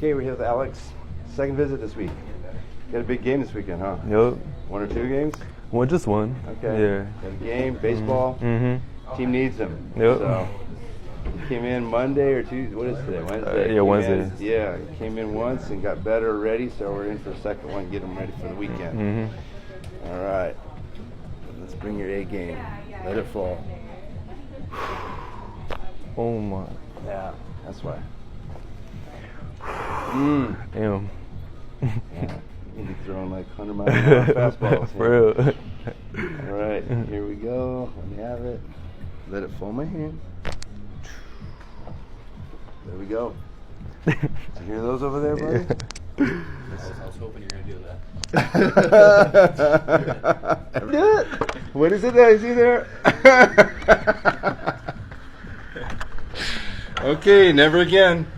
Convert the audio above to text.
Okay, we're here with Alex. Second visit this week. Got a big game this weekend, huh? Yep. One or two games? Well, just one. Okay. Yeah. Got a game, baseball. Mm-hmm. Team needs them. Yep. So, you came in Monday or Tuesday. What is today? Wednesday. Yeah, Wednesday. Yeah, you came in once and got better already, so we're in for a second one, get them ready for the weekend. Mm-hmm. All right. Let's bring your A game. Let it fall. Oh my. Yeah, that's why. Damn. Yeah, you'll be throwing like 100 mile an hour fastballs. For real. All right, here we go. Let me have it. Let it fall in my hand. There we go. Did you hear those over there, buddy? I was hoping you were going to do that. Do it. What is it that I see there? Okay, never again.